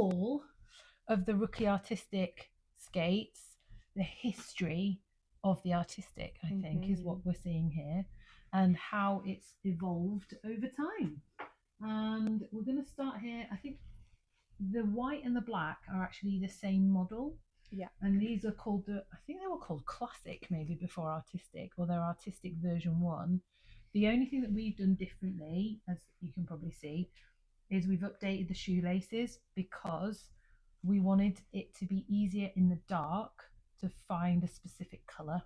all of the Rookie artistic skates, the history of the artistic, I think, is what we're seeing here, and how it's evolved over time. And we're going to start here. I think the white and the black are actually the same model. Yeah. And these are called I think they were called classic maybe before artistic, or they're artistic version 1. The only thing that we've done differently, as you can probably see, is we've updated the shoelaces because we wanted it to be easier in the dark to find a specific colour.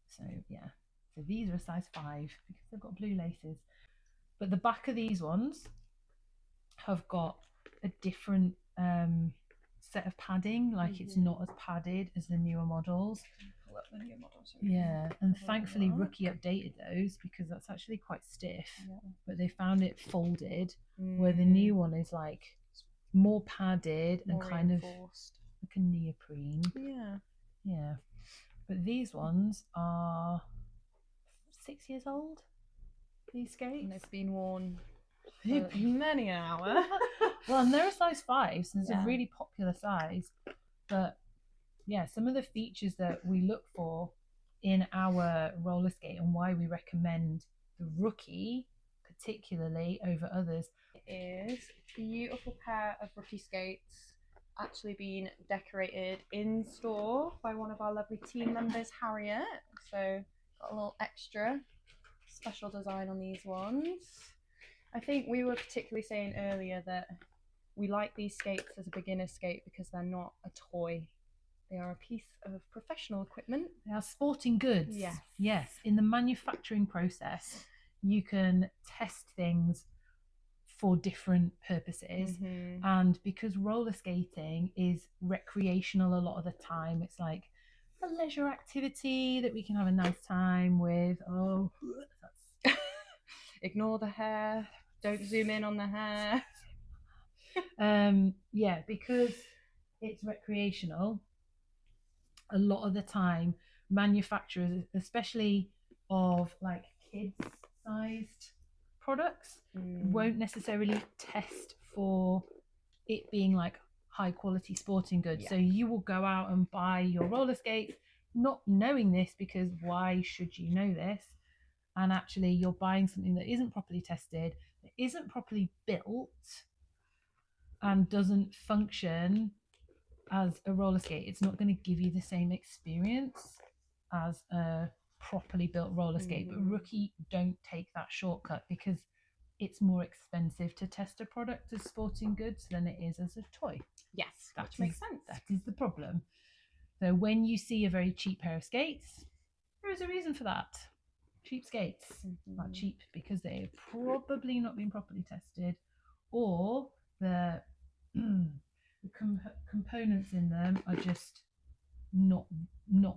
So yeah, so these are a size 5 because they've got blue laces. But the back of these ones have got a different set of padding, like it's not as padded as the newer models. Yeah, and thankfully Rookie updated those because that's actually quite stiff. But they found it folded, where the new one is like more padded and kind of like a neoprene. Yeah. But these ones are 6 years old. These skates. And they've been worn for many an hour. Well, and they're a size 5, so it's a really popular size. But yeah, some of the features that we look for in our roller skate and why we recommend the Rookie particularly over others is a beautiful pair of Rookie skates, actually been decorated in store by one of our lovely team members, Harriet. So got a little extra special design on these ones. I think we were particularly saying earlier that we like these skates as a beginner skate because they're not a toy. They are a piece of professional equipment. They are sporting goods. Yes. In the manufacturing process, you can test things for different purposes. And because roller skating is recreational a lot of the time, it's like a leisure activity that we can have a nice time with. Oh, that's... Ignore the hair. Don't zoom in on the hair. Yeah, because it's recreational, a lot of the time manufacturers, especially of like kids sized products, won't necessarily test for it being like high quality sporting goods. So you will go out and buy your roller skates not knowing this, because why should you know this? And actually you're buying something that isn't properly tested, that isn't properly built, and doesn't function as a roller skate. It's not going to give you the same experience as a properly built roller skate. But Rookie don't take that shortcut because it's more expensive to test a product as sporting goods than it is as a toy. Yes, which makes sense. That is the problem. So when you see a very cheap pair of skates, there is a reason for that. Cheap skates are cheap because they have probably not been properly tested, or the components in them are just not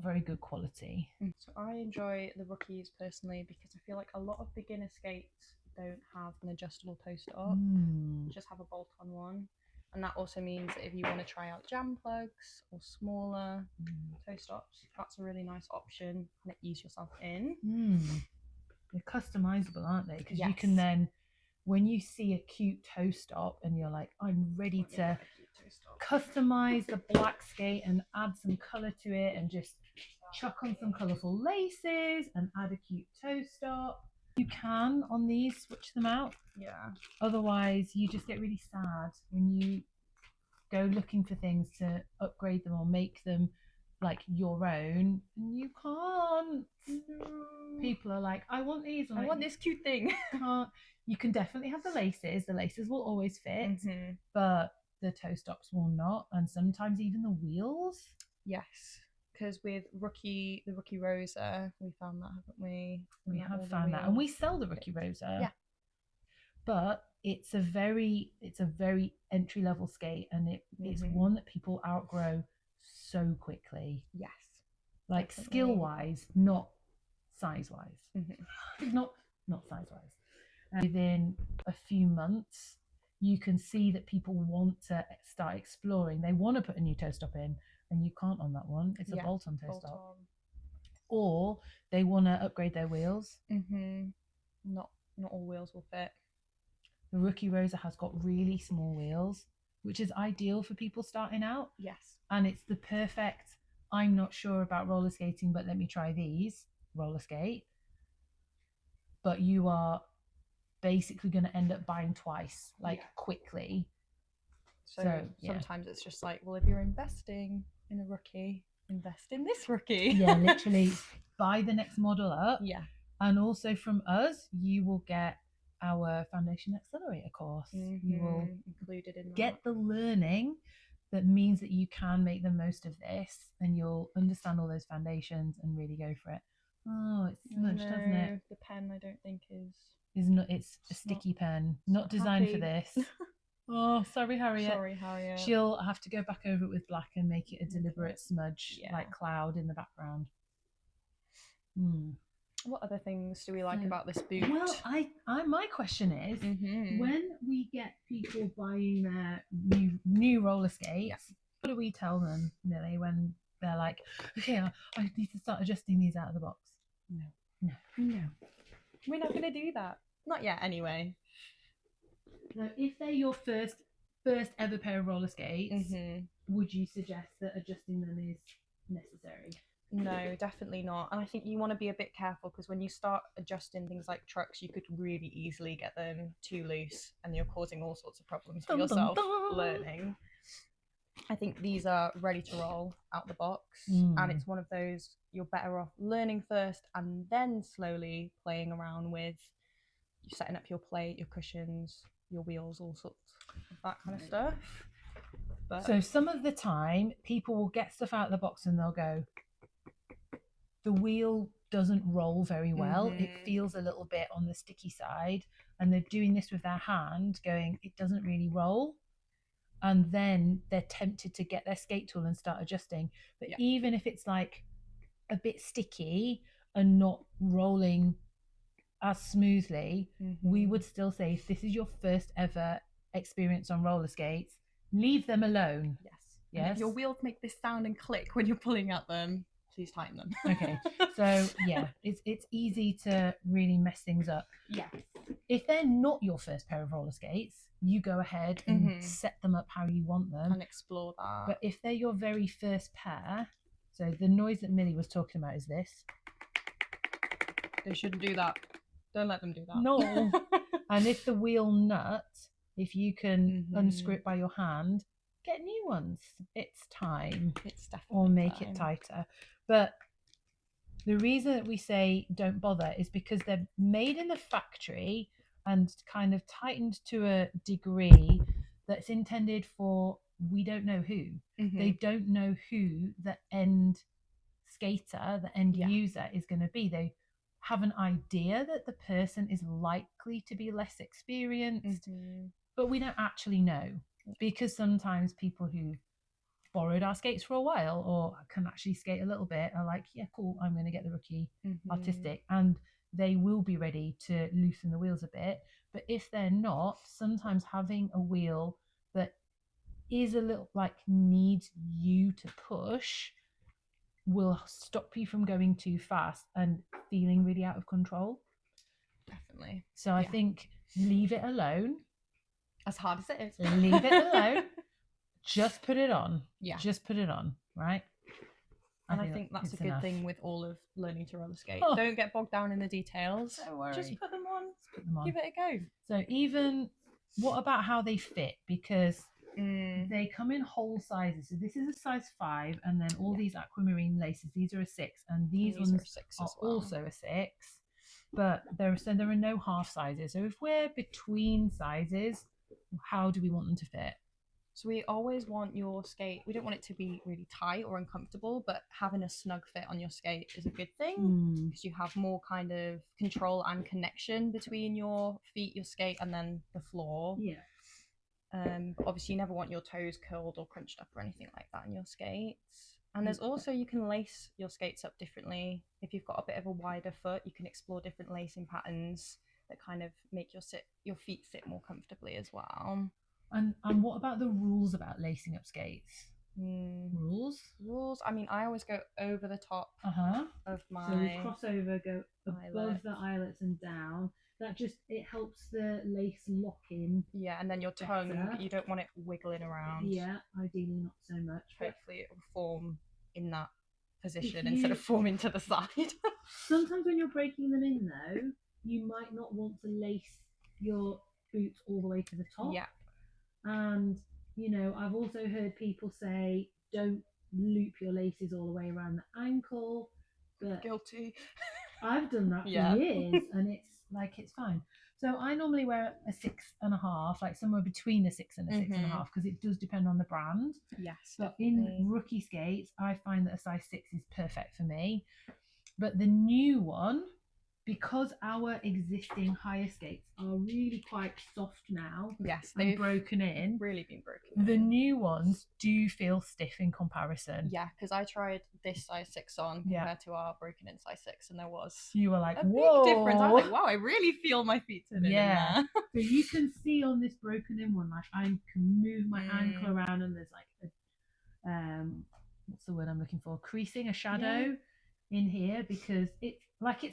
very good quality. So I enjoy the Rookies personally because I feel like a lot of beginner skates don't have an adjustable toe stop, just have a bolt-on one. And that also means that if you want to try out jam plugs or smaller toe stops, that's a really nice option and ease yourself in. They're customizable, aren't they? Because you can then, when you see a cute toe stop and you're like, I'm ready to customize the black skate and add some color to it and just chuck on some colorful laces and add a cute toe stop. You can on these switch them out. Otherwise you just get really sad when you go looking for things to upgrade them or make them like your own, and you can't. People are like, I want these. I want this cute thing. You can definitely have the laces. The laces will always fit, but the toe stops will not, and sometimes even the wheels. Yes, because with the Rookie Rosa, we found that, haven't we? We have found that, and we sell the Rookie Rosa. Yeah, but it's a very entry level skate, and it's one that people outgrow so quickly. Yes, like skill wise, not size wise. not size wise. Within a few months, you can see that people want to start exploring. They want to put a new toe stop in, and you can't on that one. It's a bolt-on toe stop. Or they want to upgrade their wheels. Not all wheels will fit. The Rookie Rosa has got really small wheels, which is ideal for people starting out. Yes. And it's the perfect, I'm not sure about roller skating, but let me try these roller skate. But you are basically going to end up buying twice, like quickly. So sometimes it's just like, well, if you're investing in a rookie, invest in this rookie. Yeah, literally buy the next model up. Yeah. And also from us, you will get our Foundation Accelerator course. You will included in get the learning that means that you can make the most of this, and you'll understand all those foundations and really go for it. Oh, it's smudged, hasn't it? The pen, I don't think is not. It's a sticky pen, not designed for this. Oh, sorry, Harriet. Sorry, Harriet. She'll have to go back over it with black and make it a deliberate smudge, like cloud in the background. What other things do we like about this boot? Well, my question is, when we get people buying their new roller skates, what do we tell them, Millie, when they're like, okay, I need to start adjusting these out of the box? No. We're not going to do that. Not yet, anyway. So if they're your first ever pair of roller skates, would you suggest that adjusting them is necessary? No, definitely not. And I think you want to be a bit careful, because when you start adjusting things like trucks, you could really easily get them too loose and you're causing all sorts of problems for yourself learning. I think these are ready to roll out the box, and it's one of those you're better off learning first and then slowly playing around with setting up your plate, your cushions, your wheels, all sorts of that kind of stuff. But so some of the time people will get stuff out of the box and they'll go, the wheel doesn't roll very well. It feels a little bit on the sticky side, and they're doing this with their hand going, it doesn't really roll. And then they're tempted to get their skate tool and start adjusting. But even if it's like a bit sticky and not rolling as smoothly, we would still say, if this is your first ever experience on roller skates, leave them alone. Yes. And if your wheels make this sound and click when you're pulling at them, please tighten them. Okay. So it's easy to really mess things up. Yes. If they're not your first pair of roller skates, you go ahead and set them up how you want them and explore that. But if they're your very first pair, so the noise that Millie was talking about is this. They shouldn't do that. Don't let them do that. No. And if the wheel nut, if you can unscrew it by your hand, get new ones. It's time. It's definitely or make it tighter. But the reason that we say don't bother is because they're made in the factory and kind of tightened to a degree that's intended for we don't know who. They don't know who the end skater, the end user is going to be. They have an idea that the person is likely to be less experienced, but we don't actually know, because sometimes people who borrowed our skates for a while or can actually skate a little bit are like, yeah, cool, I'm going to get the rookie artistic, and they will be ready to loosen the wheels a bit. But if they're not, sometimes having a wheel that is a little like needs you to push will stop you from going too fast and feeling really out of control. Definitely. So I think leave it alone. As hard as it is. Leave it alone. Just put it on. Yeah. Just put it on, right? And I think that's a good thing with all of learning to roller skate. Don't get bogged down in the details. Don't worry. Just put them on. Put them on. Give it a go. So even, what about how they fit? Because they come in whole sizes. So this is a size 5, and then all these aquamarine laces, these are a 6, and these ones are 6 are as well. also a 6. But there are no half sizes. So if we're between sizes, how do we want them to fit? So we always want your skate, we don't want it to be really tight or uncomfortable, but having a snug fit on your skate is a good thing, because you have more kind of control and connection between your feet, your skate, and then the floor. Yeah. But obviously you never want your toes curled or crunched up or anything like that in your skates. And there's also, you can lace your skates up differently. If you've got a bit of a wider foot, you can explore different lacing patterns that kind of make your feet sit more comfortably as well. And what about the rules about lacing up skates? Rules? I mean, I always go over the top of my... So we cross over, go above the eyelets and down. that just it helps the lace lock in. Yeah, and then your tongue, better. you don't want it wiggling around. Yeah, ideally not so much. Hopefully it will form in that position instead of forming to the side. Sometimes when you're breaking them in though, you might not want to lace your boots all the way to the top. Yeah. And you know, I've also heard people say don't loop your laces all the way around the ankle. But Guilty. I've done that for Yeah. years and it's fine. So I normally wear a 6.5, like somewhere between a 6 and a 6.5, because it does depend on the brand. Yes. But definitely. in rookie skates, I find that a size 6 is perfect for me. But the new one, because our existing higher skates are really quite soft now, Yes, and they've broken in, really been broken. the new ones do feel stiff in comparison. Yeah, because I tried this size 6 on compared to our broken in size 6, and there was You were like, a whoa. big difference. I was like, wow, I really feel my feet turning in there. So you can see on this broken in one, like I can move my ankle around, and there's like a what's the word I'm looking for? Creasing, a shadow in here, because it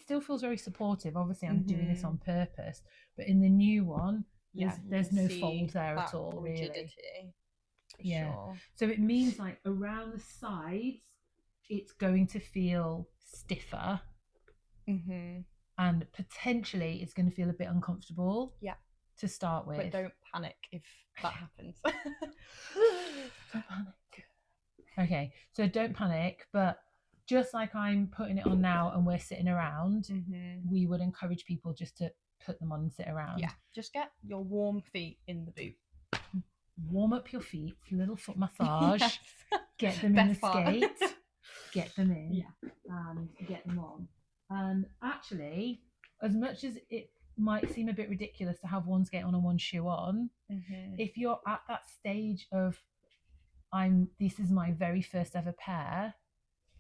still feels very supportive. Obviously, I'm doing this on purpose, but in the new one, there's no fold there at all, rigidity. Really. Sure. So it means like around the sides, it's going to feel stiffer. And potentially it's going to feel a bit uncomfortable. Yeah. To start with. But don't panic if that happens. Don't panic. Okay, so don't panic, but just like I'm putting it on now and we're sitting around, we would encourage people just to put them on and sit around. Yeah, just get your warm feet in the boot. Warm up your feet, little foot massage, yes. Get them in the skates, get them in, and get them on. And actually, as much as it might seem a bit ridiculous to have one skate on and one shoe on, if you're at that stage of this is my very first ever pair,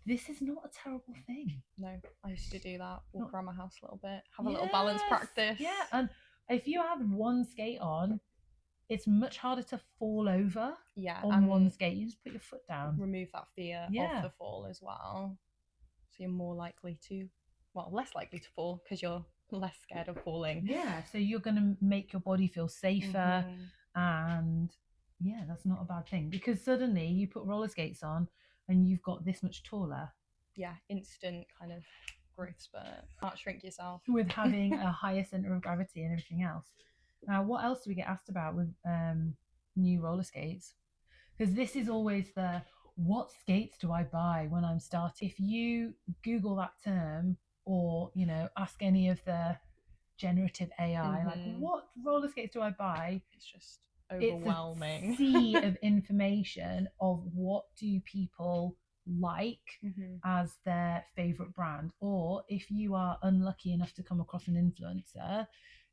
this is not a terrible thing. No, I used to do that, walk around my house a little bit, have a little balance practice. Yeah, and if you have one skate on, it's much harder to fall over on one skate. You just put your foot down. Remove that fear of the fall as well. So you're more likely to, less likely to fall because you're less scared of falling. Yeah, so you're going to make your body feel safer, and that's not a bad thing, because suddenly you put roller skates on and you've got this much taller. Yeah, instant kind of growth spurt. Can't shrink yourself. With having a higher centre of gravity and everything else. Now, what else do we get asked about with new roller skates? Because this is always what skates do I buy when I'm starting? If you Google that term, or ask any of the generative AI, like what roller skates do I buy? It's just overwhelming. It's a sea of information of what do people like as their favorite brand, or if you are unlucky enough to come across an influencer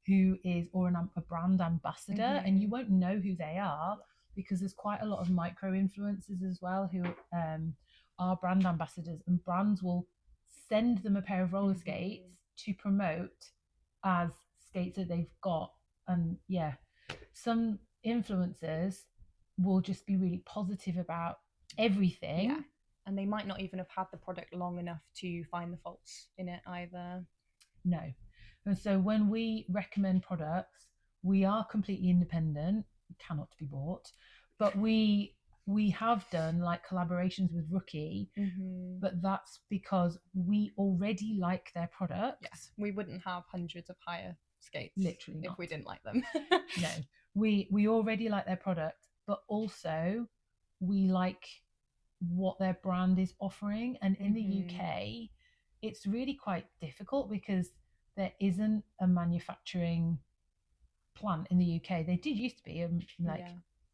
who is a brand ambassador, and you won't know who they are, because there's quite a lot of micro influencers as well who are brand ambassadors, and brands will send them a pair of roller skates to promote as skates that they've got. And some influencers will just be really positive about everything, and they might not even have had the product long enough to find the faults in it either. No. And so when we recommend products, we are completely independent, cannot be bought, but we have done like collaborations with Rookie, but that's because we already like their products. Yes, we wouldn't have hundreds of higher skates literally if we didn't like them. No, we already like their product, but also we like what their brand is offering. And in the UK, it's really quite difficult because there isn't a manufacturing plant in the UK. They did used to be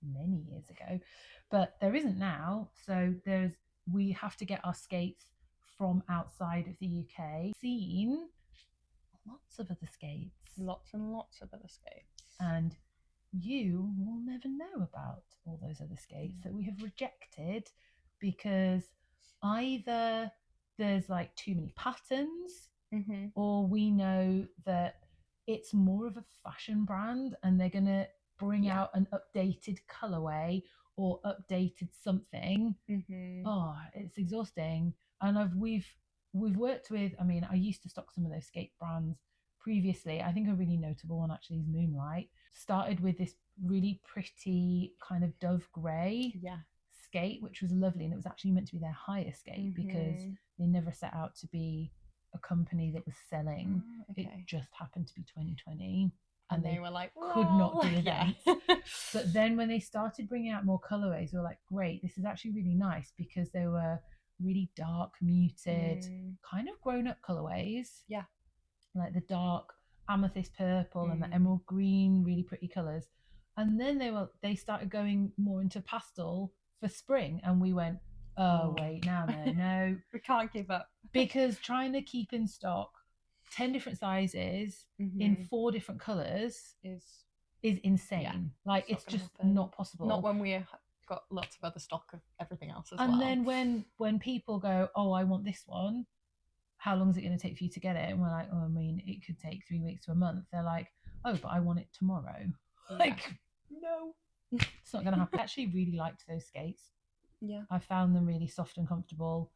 many years ago, but there isn't now. So we have to get our skates from outside of the UK. Seen lots of other skates. Lots and lots of other skates. And you will never know about all those other skates that we have rejected because either there's like too many patterns, or we know that it's more of a fashion brand and they're going to bring out an updated colorway or updated something. Oh, it's exhausting. And we've worked with, I used to stock some of those skate brands previously, I think a really notable one actually is Moonlight. Started with this really pretty kind of dove grey skate, which was lovely, and it was actually meant to be their highest skate because they never set out to be a company that was selling. It just happened to be 2020. And they were like, could not do events. But then when they started bringing out more colorways, we were like, great, this is actually really nice, because they were really dark, muted, kind of grown-up colorways. Yeah. Like the dark amethyst purple and the emerald green, really pretty colors. And then they started going more into pastel for spring, and we went, wait, no. We can't give up. Because trying to keep in stock 10 different sizes in 4 different colors is insane. Yeah, like it's just not possible. Not when we got lots of other stock of everything else as well. And then when people go, oh, I want this one, how long is it going to take for you to get it? And we're like, oh, I mean, it could take 3 weeks to a month. They're like, oh, but I want it tomorrow. Like, no, it's not going to happen. I actually really liked those skates. Yeah, I found them really soft and comfortable.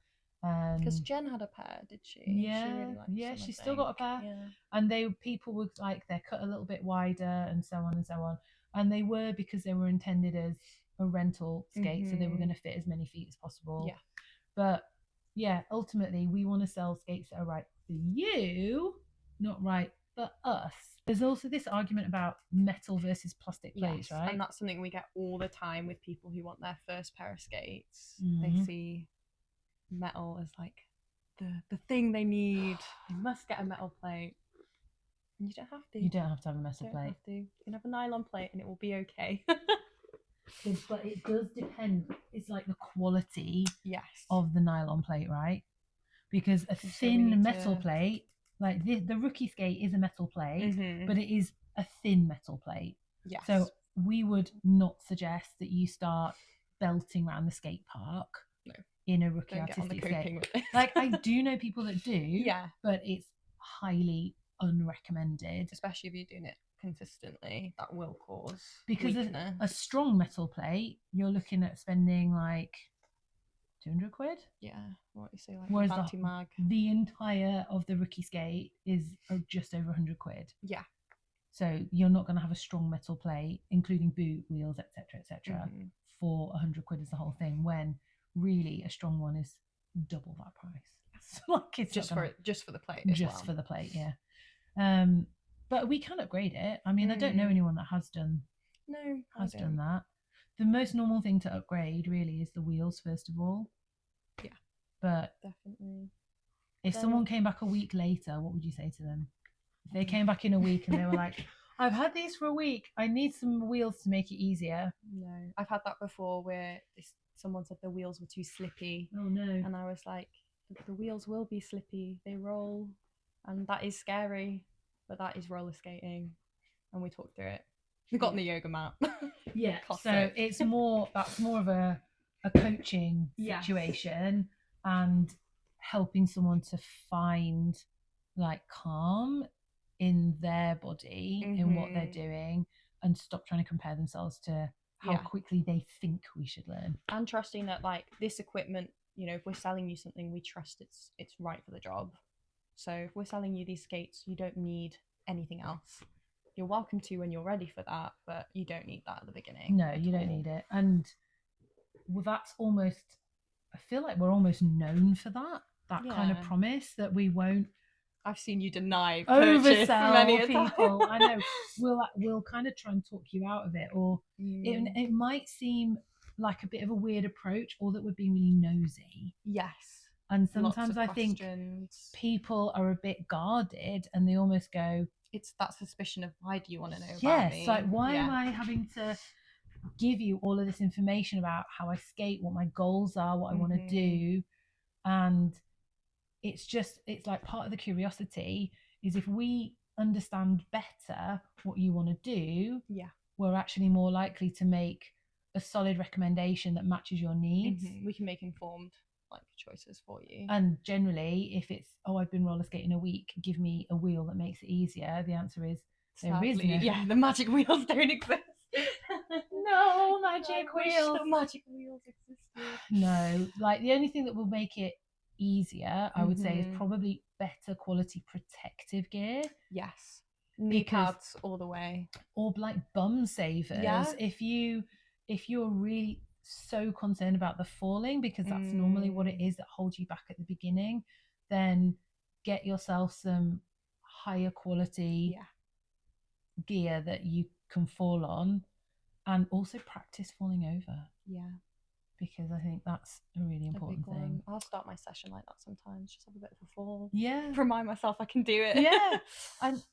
Because Jen had a pair, did she? Yeah, she really liked them, she's still got a pair. Yeah. And people would like, they're cut a little bit wider and so on and so on. And they were, because they were intended as a rental skate, so they were going to fit as many feet as possible. Yeah. But yeah, ultimately we want to sell skates that are right for you, not right for us. There's also this argument about metal versus plastic plates, right? And that's something we get all the time with people who want their first pair of skates. They see metal as like the thing they need. They must get a metal plate. And you don't have to. You don't have to have a metal plate. Have to. You can have a nylon plate and it will be okay. But it does depend. It's like the quality yes. of the nylon plate, right? Because a thin metal plate, like the rookie skate is a metal plate, but it is a thin metal plate. Yes. So we would not suggest that you start belting around the skate park. No. In a rookie artistic skate. With like, I do know people that do, yeah, but it's highly unrecommended. Especially if you're doing it consistently, that will cause because a strong metal plate, you're looking at spending like 200 quid. Yeah, what you say, like whereas mag. The entire of the rookie skate is just over 100 quid. Yeah. So you're not going to have a strong metal plate, including boot, wheels, etc., for 100 quid as the whole thing, when really a strong one is double that price. Like it's just for the plate. Just for the plate, yeah. But we can upgrade it. I mean, I don't know anyone that has done that. The most normal thing to upgrade really is the wheels, first of all. Yeah. But definitely. If someone came back a week later, what would you say to them? If they came back in a week and they were like, I've had these for a week, I need some wheels to make it easier. No, I've had that before where someone said the wheels were too slippy. Oh no. And I was like, the wheels will be slippy, they roll, and that is scary, but that is roller skating. And we talked through it. We got on the yoga mat. Yeah. So that's more of a coaching situation and helping someone to find like calm in their body, in what they're doing, and stop trying to compare themselves to how quickly they think we should learn. And trusting that like this equipment, you know, if we're selling you something, we trust it's right for the job. So if we're selling you these skates, you don't need anything else. You're welcome to when you're ready for that, but you don't need that at the beginning. No, you don't need it. And well, that's almost, I feel like we're almost known for that kind of promise that we won't. I've seen you deny oversell many people. I know. We'll kind of try and talk you out of it, or it might seem like a bit of a weird approach, or that we're being really nosy. Yes. And sometimes I think people are a bit guarded, and they almost go, it's that suspicion of, why do you want to know about me? Yes, like why am I having to give you all of this information about how I skate, what my goals are, what I want to do? And it's like part of the curiosity is, if we understand better what you want to do, we're actually more likely to make a solid recommendation that matches your needs. We can make informed choices for you. And generally, if it's, I've been roller skating a week, give me a wheel that makes it easier, the answer is there is no. Yeah, the magic wheels don't exist. No magic wheels. The magic wheels existed. No, like the only thing that will make it easier, I would say, is Mhm. probably better quality protective gear. Yes. Knee pads all the way. Or like bum savers. Yeah. If you're really so concerned about the falling, because that's normally what it is that holds you back at the beginning, then get yourself some higher quality gear that you can fall on, and also practice falling over. Yeah. Because I think that's a really important thing. I'll start my session like that sometimes, just have a bit of a fall. Yeah. Remind myself I can do it. Yeah.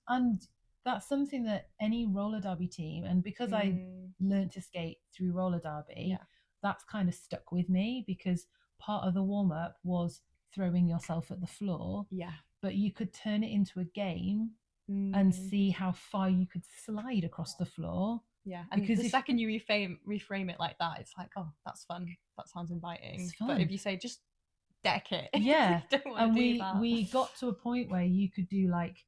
And that's something that any roller derby team, and because I learned to skate through roller derby, that's kind of stuck with me, because part of the warm up was throwing yourself at the floor. Yeah. But you could turn it into a game and see how far you could slide across the floor. Yeah, and because the second you reframe it like that, it's like, oh, that's fun. That sounds inviting. It's fun. But if you say just deck it, yeah, don't want to do that. We got to a point where you could do like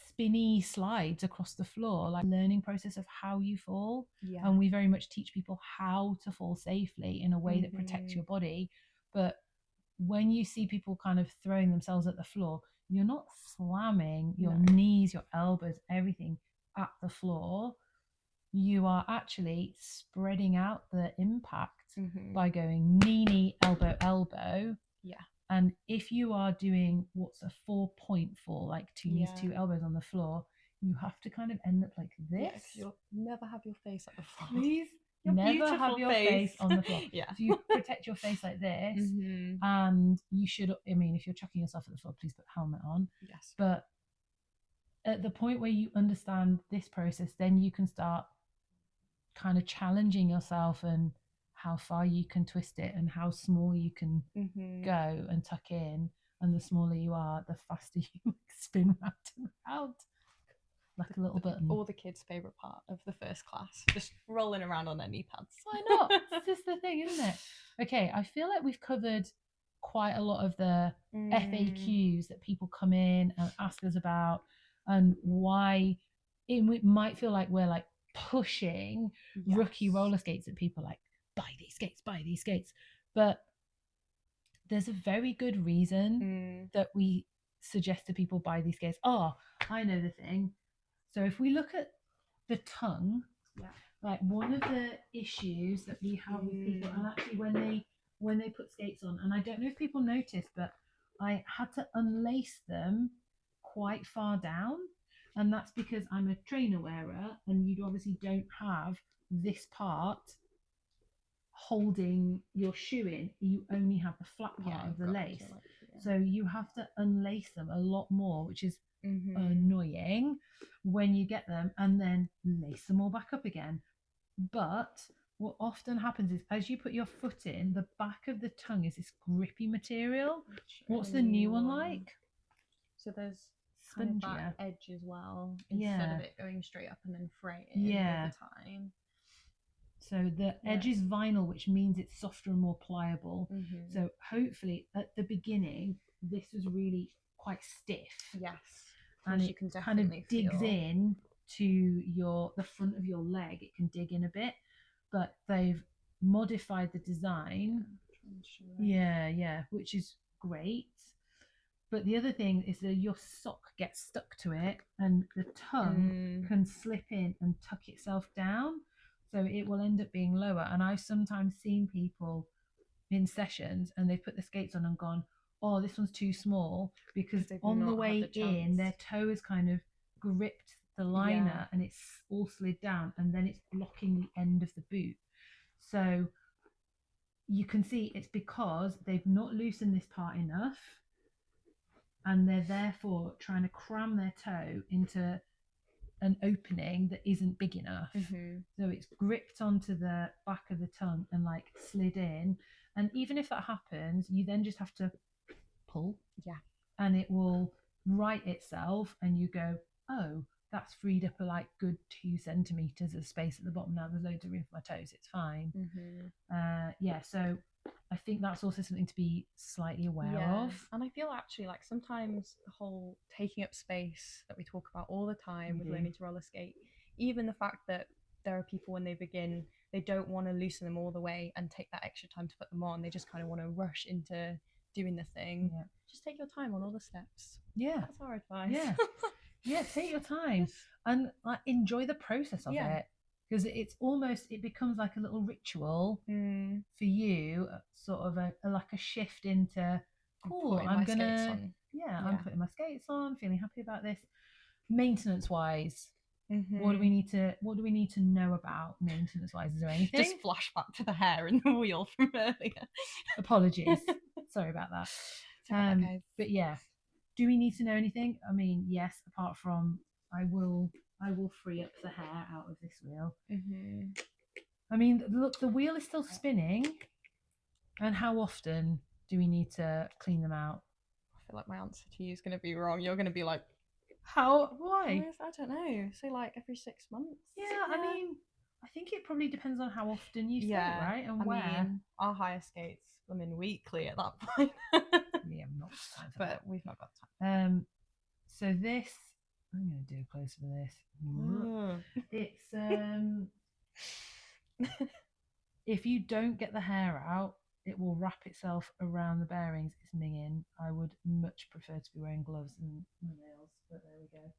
spinny slides across the floor, like learning process of how you fall. Yeah. And we very much teach people how to fall safely in a way that protects your body. But when you see people kind of throwing themselves at the floor, you're not slamming your knees, your elbows, everything at the floor. You are actually spreading out the impact by going knee, elbow, elbow. Yeah. And if you are doing what's a 4-point fall, like two knees, two elbows on the floor, you have to kind of end up like this. Yeah, you'll never have your face at the floor. Please never have your face on the floor. Yeah. So you protect your face like this. And you should, I mean, if you're chucking yourself at the floor, please put a helmet on. Yes. But at the point where you understand this process, then you can start kind of challenging yourself and how far you can twist it and how small you can go and tuck in. And the smaller you are, the faster you spin round and round like a little button. All the kids' favourite part of the first class, just rolling around on their knee pads. Why not? This is the thing, isn't it? Okay, I feel like we've covered quite a lot of the FAQs that people come in and ask us about, and why it might feel like we're like pushing rookie roller skates at people, like buy these skates. But there's a very good reason that we suggest to people buy these skates. Oh, I know the thing. So if we look at the tongue, like one of the issues that we have with people, and actually when they put skates on, and I don't know if people noticed, but I had to unlace them quite far down. And that's because I'm a trainer wearer, and you obviously don't have this part holding your shoe in. You only have the flat part of the lace. So you have to unlace them a lot more, which is annoying when you get them, and then lace them all back up again. But what often happens is, as you put your foot in, the back of the tongue is this grippy material. What's the new one like? So there's kind of that edge as well, instead of it going straight up and then fraying over time. So the edge is vinyl, which means it's softer and more pliable. So hopefully at the beginning, this was really quite stiff. Yes. And it kind of digs in to the front of your leg. It can dig in a bit, but they've modified the design. Yeah, which is great. But the other thing is that your sock gets stuck to it, and the tongue can slip in and tuck itself down. So it will end up being lower. And I've sometimes seen people in sessions and they've put the skates on and gone, oh, this one's too small, because on the way in, their toe has kind of gripped the liner and it's all slid down, and then it's blocking the end of the boot. So you can see it's because they've not loosened this part enough, and they're therefore trying to cram their toe into an opening that isn't big enough. So it's gripped onto the back of the tongue and like slid in. And even if that happens, you then just have to pull. And it will right itself, and you go, oh, that's freed up a like good 2 centimeters of space at the bottom. Now there's loads of room for my toes. It's fine. So I think that's also something to be slightly aware of. And I feel actually like sometimes the whole taking up space that we talk about all the time with learning to roller skate, even the fact that there are people when they begin, they don't want to loosen them all the way and take that extra time to put them on. They just kind of want to rush into doing the thing. Yeah. Just take your time on all the steps. Yeah. That's our advice. Yeah. Yeah, take your time and like enjoy the process of it, because it becomes like a little ritual for you, sort of like a shift into cool. I'm gonna I'm putting my skates on, feeling happy about this. Maintenance wise, what do we need to know about maintenance wise? Is there anything? Just flashback to the hair and the wheel from earlier. Apologies, sorry about that. But yeah, do we need to know anything? I mean, yes, apart from I will free up the hair out of this wheel. I mean, look, the wheel is still spinning. And how often do we need to clean them out? I feel like my answer to you is going to be wrong. You're going to be like, why? I don't know. Say like every 6 months. Yeah, I mean, I think it probably depends on how often you skate, right? And where. Mean, our hire skates, I mean, weekly at that point. Yeah, I'm not time for but that. we've not got time. So this, I'm going to do a close for this. It's if you don't get the hair out, it will wrap itself around the bearings. It's minging. I would much prefer to be wearing gloves and nails, but there we go.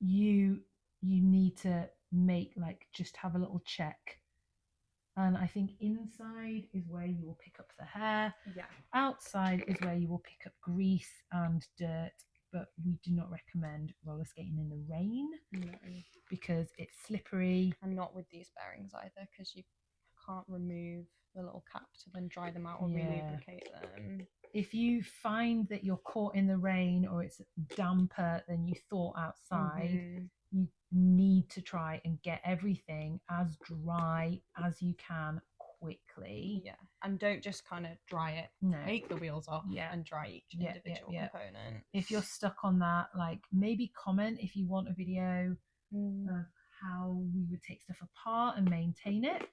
You need to make just have a little check. And I think inside is where you will pick up the hair. Yeah. Outside is where you will pick up grease and dirt. But we do not recommend roller skating in the rain because it's slippery. And not with these bearings either, because you can't remove the little cap to then dry them out or re-lubricate them. If you find that you're caught in the rain or it's damper than you thought outside, you need to try and get everything as dry as you can quickly. Yeah, and don't just kind of dry it. No. Take the wheels off and dry each individual component. If you're stuck on that, maybe comment if you want a video of how we would take stuff apart and maintain it,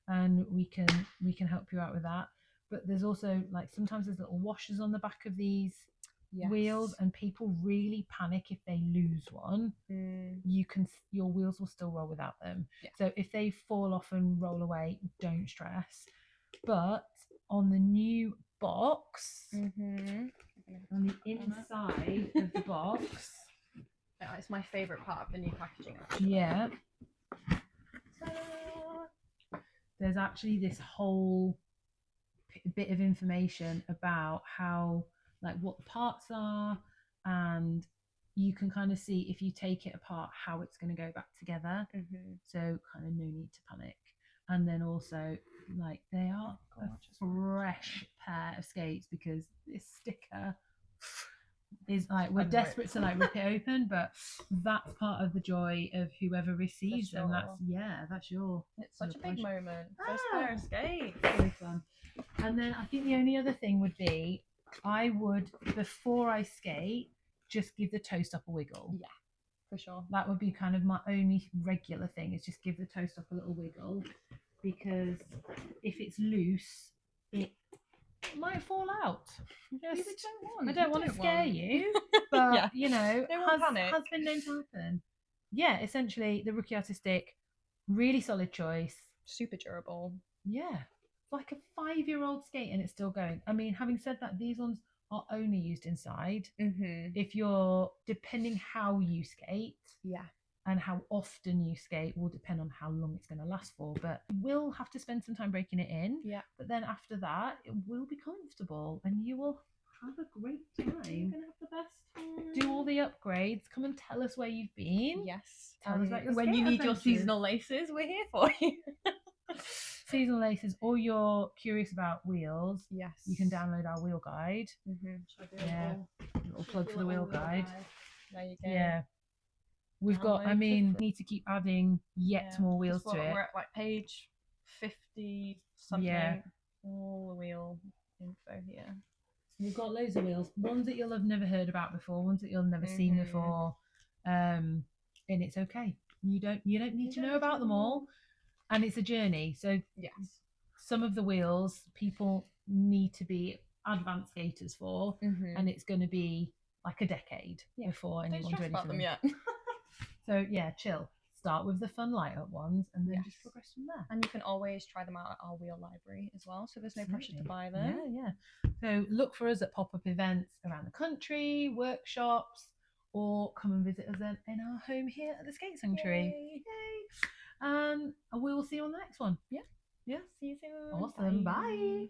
and we can help you out with that. But there's also sometimes there's little washers on the back of these wheels, and people really panic if they lose one. Your wheels will still roll without them. So if they fall off and roll away, don't stress. But on the new box, on the inside of the box, it's my favorite part of the new packaging, actually. There's actually this whole bit of information about how what the parts are, and you can kind of see if you take it apart how it's going to go back together. So kind of no need to panic. And then also they are a fresh pair of skates, because this sticker is we're desperate to rip it open, but that's part of the joy of whoever receives them. That's your it's such a big moment. First pair of skates, really fun. And then I think the only other thing would be, I would, before I skate, just give the toe stop a wiggle. Yeah, for sure. That would be kind of my only regular thing, is just give the toe stop a little wiggle, because if it's loose, it might fall out. I don't want to scare you, but has been known to happen. Yeah, essentially the Rookie Artistic, really solid choice. Super durable. Yeah. Like a 5-year-old skate and it's still going. I mean, having said that, these ones are only used inside. If you're, depending how you skate, and how often you skate will depend on how long it's going to last for. But you will have to spend some time breaking it in. But then after that, it will be comfortable and you will have a great time. You're going to have the best time. Do all the upgrades. Come and tell us where you've been. Yes. Tell us about your when you need your seasonal laces, we're here for you. Seasonal laces, or you're curious about wheels, you can download our wheel guide. Little plug for the wheel guide. There you go. We've got, we need to keep adding more wheels to it. We're at page 50 something. All the wheel info here. We've got loads of wheels, ones that you'll have never heard about before, ones that you'll have never seen before, and it's okay. You don't need to know about them all. And it's a journey. So some of the wheels people need to be advanced skaters for, and it's going to be like a decade before anyone's ready for them. Yet. So chill. start with the fun light up ones and then Yes. just progress from there. And you can always try them out at our wheel library as well, so there's no pressure to buy them. Yeah. So look for us at pop-up events around the country, workshops, or come and visit us in our home here at the Skate Sanctuary. Yay. And we will see you on the next one. Yeah. See you soon. Awesome. Bye.